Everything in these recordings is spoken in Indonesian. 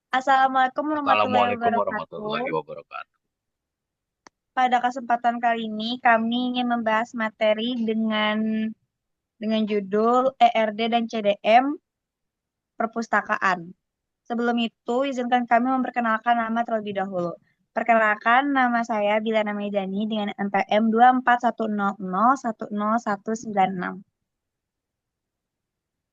Assalamualaikum warahmatullahi Assalamualaikum wabarakatuh. warahmatullahi wabarakatuh. Pada kesempatan kali ini, kami ingin membahas materi dengan judul ERD dan CDM Perpustakaan. Sebelum itu, izinkan kami memperkenalkan nama terlebih dahulu. Perkenalkan, nama saya Bilana Maidani dengan NPM 24100109196.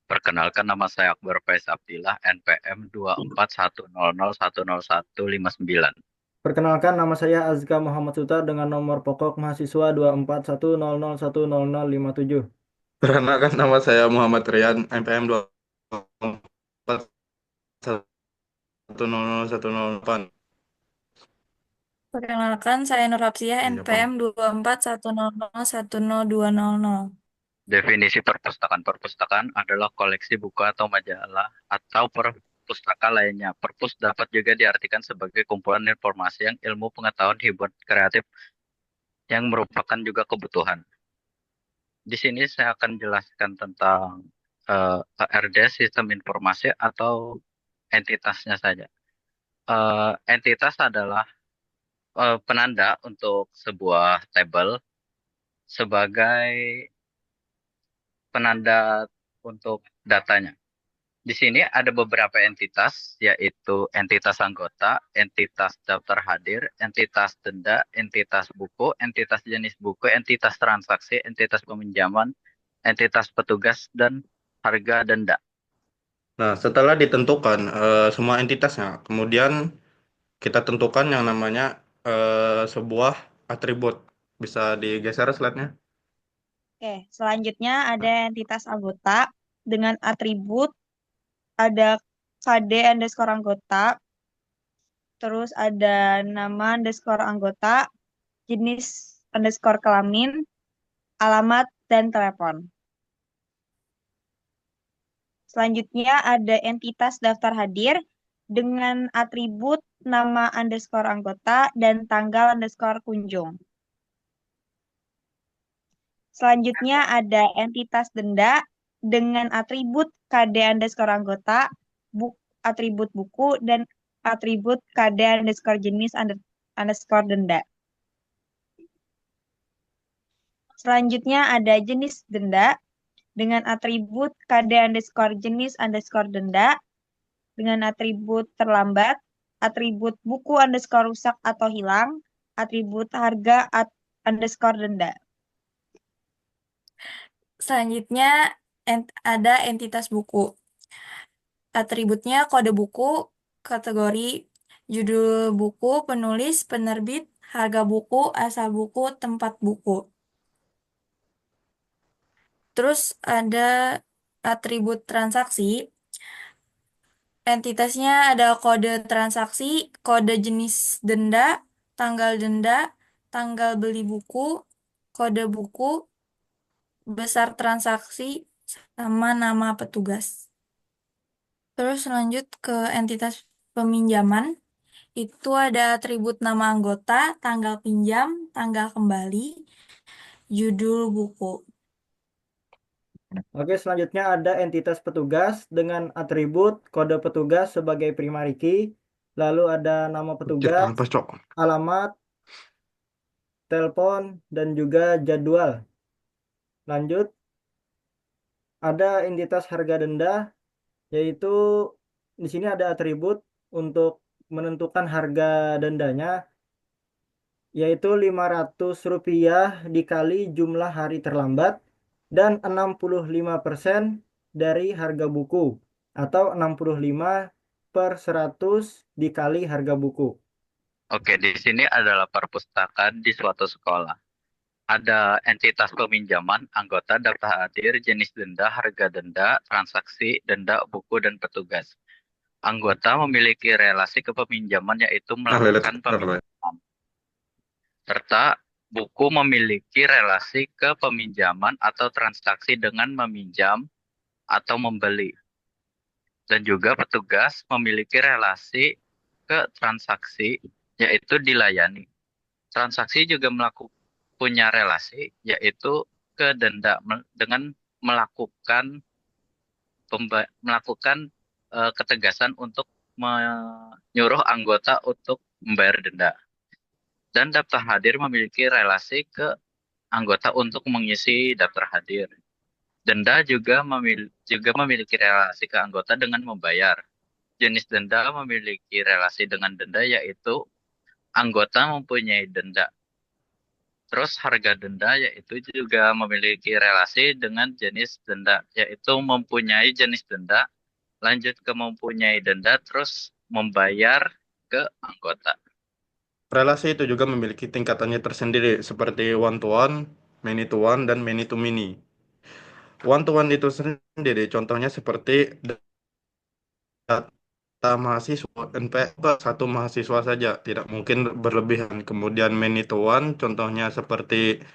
Perkenalkan nama saya Akbar Faiz Abdillah, NPM 24100101159. Perkenalkan, nama saya Azka Muhammad Sutar dengan nomor pokok mahasiswa 24100100057. Perkenalkan nama saya Muhammad Rian, NPM 241001008. Perkenalkan, saya Nur Hapsiyah, Iya, Bang. NPM 24100100200. Definisi perpustakaan. Perpustakaan adalah koleksi buku atau majalah atau perpustakaan lainnya. Perpus dapat juga diartikan sebagai kumpulan informasi yang ilmu pengetahuan hiburan kreatif yang merupakan juga kebutuhan. Di sini saya akan jelaskan tentang RD, sistem informasi atau entitasnya saja. Entitas adalah penanda untuk sebuah tabel sebagai penanda untuk datanya. Di sini ada beberapa entitas, yaitu entitas anggota, entitas daftar hadir, entitas denda, entitas buku, entitas jenis buku, entitas transaksi, entitas peminjaman, entitas petugas, dan harga denda. Nah, setelah ditentukan semua entitasnya, kemudian kita tentukan yang namanya sebuah atribut. Bisa digeser slide-nya. Oke, selanjutnya ada entitas anggota dengan atribut, ada KD underscore anggota, terus ada nama underscore anggota, jenis underscore kelamin, alamat, dan telepon. Selanjutnya ada entitas daftar hadir dengan atribut nama underscore anggota dan tanggal underscore kunjung. Selanjutnya ada entitas denda dengan atribut KD underscore anggota, atribut buku, dan atribut KD underscore jenis underscore denda. Selanjutnya ada jenis denda dengan atribut KD underscore jenis underscore denda, dengan atribut terlambat, atribut buku underscore rusak atau hilang, atribut harga underscore denda. Selanjutnya, ada entitas buku. Atributnya kode buku, kategori, judul buku, penulis, penerbit, harga buku, asal buku, tempat buku. Terus ada atribut transaksi. Entitasnya ada kode transaksi, kode jenis denda, tanggal beli buku, kode buku, besar transaksi, sama nama petugas. Terus lanjut ke entitas peminjaman. Itu ada atribut nama anggota, tanggal pinjam, tanggal kembali, judul buku. Oke, selanjutnya ada entitas petugas dengan atribut kode petugas sebagai primary key, lalu ada nama petugas, Jangan pas, Cok. alamat, telepon, dan juga jadwal. Lanjut, ada entitas harga denda, yaitu di sini ada atribut untuk menentukan harga dendanya, yaitu Rp500 dikali jumlah hari terlambat dan 65% dari harga buku atau 65/100 dikali harga buku. Oke, di sini adalah perpustakaan di suatu sekolah. Ada entitas peminjaman, anggota, daftar hadir, jenis denda, harga denda, transaksi, denda, buku, dan petugas. Anggota memiliki relasi kepeminjaman yaitu Lihat, melakukan peminjaman. Serta buku memiliki relasi kepeminjaman atau transaksi dengan meminjam atau membeli. Dan juga petugas memiliki relasi ke transaksi yaitu dilayani. Transaksi juga punya relasi yaitu ke denda dengan melakukan ketegasan untuk nyuruh anggota untuk membayar denda. Dan daftar hadir memiliki relasi ke anggota untuk mengisi daftar hadir. Denda juga memiliki relasi ke anggota dengan membayar. Jenis denda memiliki relasi dengan denda yaitu anggota mempunyai denda. Terus harga denda yaitu juga memiliki relasi dengan jenis denda, yaitu mempunyai jenis denda, lanjut ke mempunyai denda, terus membayar ke anggota. Relasi itu juga memiliki tingkatannya tersendiri seperti one to one, many to one, dan many to many. One to one itu sendiri contohnya seperti data mahasiswa NPM ke satu mahasiswa saja, tidak mungkin berlebihan. Kemudian many to one contohnya seperti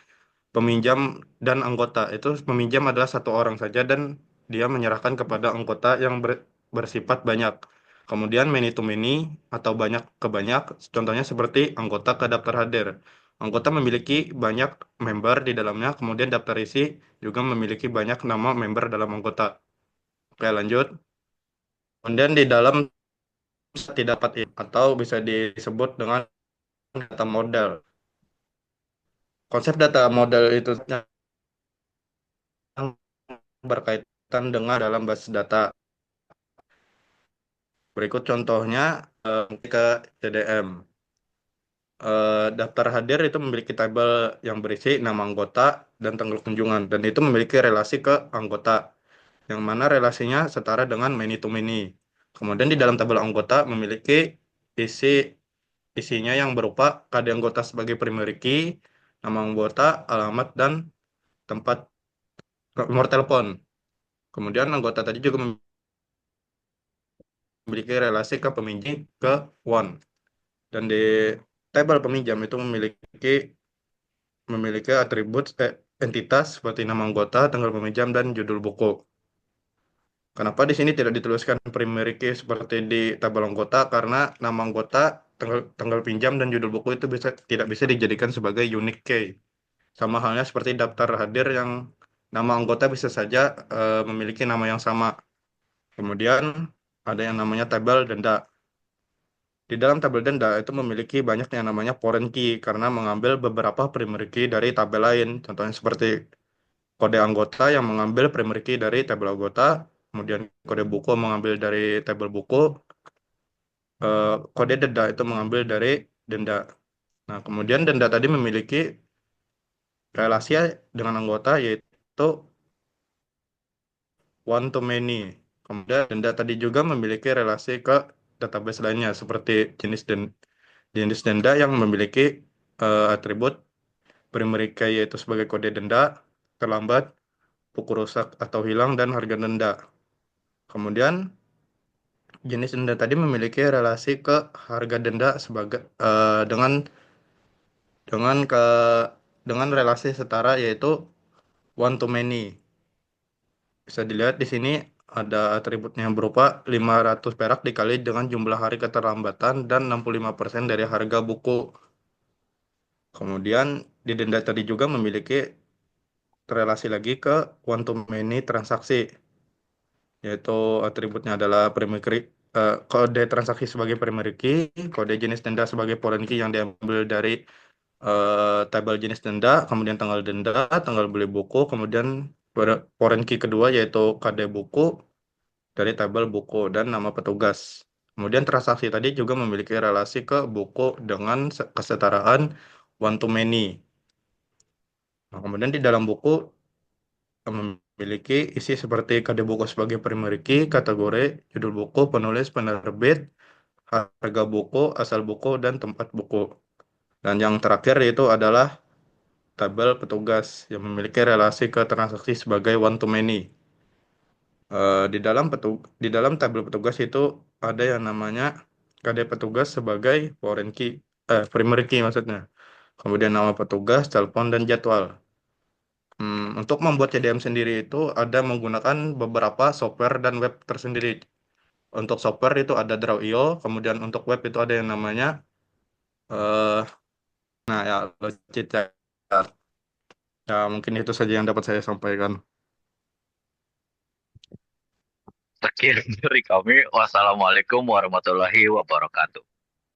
peminjam dan anggota. Itu peminjam adalah satu orang saja dan dia menyerahkan kepada anggota yang bersifat banyak. Kemudian many to many atau banyak ke banyak, contohnya seperti anggota ke daftar hadir. Anggota memiliki banyak member di dalamnya, kemudian daftar isi juga memiliki banyak nama member dalam anggota. Oke, lanjut. Kemudian di dalam tidak dapat atau bisa disebut dengan data model. Konsep data model itu berkaitan dengan dalam basis data. Berikut contohnya ke CDM. Daftar hadir itu memiliki tabel yang berisi nama anggota dan tanggal kunjungan, dan itu memiliki relasi ke anggota, yang mana relasinya setara dengan many to many. Kemudian di dalam tabel anggota memiliki isinya yang berupa KD anggota sebagai primary key, nama anggota, alamat, dan tempat nomor telepon. Kemudian anggota tadi juga memiliki relasi ke peminjam ke one. Dan di tabel peminjam itu memiliki atribut entitas seperti nama anggota, tanggal peminjam, dan judul buku. Kenapa di sini tidak dituliskan primary key seperti di tabel anggota? Karena nama anggota, tanggal pinjam, dan judul buku itu tidak bisa dijadikan sebagai unique key. Sama halnya seperti daftar hadir yang nama anggota bisa saja memiliki nama yang sama. Kemudian ada yang namanya tabel denda. Di dalam tabel denda itu memiliki banyak yang namanya foreign key karena mengambil beberapa primary key dari tabel lain. Contohnya seperti kode anggota yang mengambil primary key dari tabel anggota, kemudian kode buku mengambil dari tabel buku, kode denda itu mengambil dari denda. Nah, kemudian denda tadi memiliki relasi dengan anggota yaitu one to many. Kemudian denda tadi juga memiliki relasi ke database lainnya seperti jenis denda yang memiliki atribut primary key yaitu sebagai kode denda, terlambat, buku rusak atau hilang, dan harga denda. Kemudian jenis denda tadi memiliki relasi ke harga denda sebagai dengan ke dengan relasi setara yaitu one to many. Bisa dilihat di sini ada atributnya yang berupa 500 perak dikali dengan jumlah hari keterlambatan dan 65% dari harga buku. Kemudian di denda tadi juga memiliki relasi lagi ke one to many transaksi, yaitu atributnya adalah kode transaksi sebagai primary key, kode jenis denda sebagai foreign key yang diambil dari tabel jenis denda, kemudian tanggal denda, tanggal beli buku, kemudian foreign key kedua yaitu KD buku dari tabel buku dan nama petugas. Kemudian transaksi tadi juga memiliki relasi ke buku dengan kesetaraan one to many. Nah, kemudian di dalam buku memiliki isi seperti KD buku sebagai primary key, kategori, judul buku, penulis, penerbit, harga buku, asal buku, dan tempat buku. Dan yang terakhir yaitu adalah tabel petugas yang memiliki relasi ke transaksi sebagai one to many. Di dalam tabel petugas itu ada yang namanya KD petugas sebagai foreign key, primary key maksudnya. Kemudian nama petugas, telepon, dan jadwal. Untuk membuat CDM sendiri itu ada menggunakan beberapa software dan web tersendiri. Untuk software itu ada Draw.io, kemudian untuk web itu ada yang namanya eh ya Logitech. Ya, mungkin itu saja yang dapat saya sampaikan. Sekian dari kami. Wassalamualaikum warahmatullahi wabarakatuh.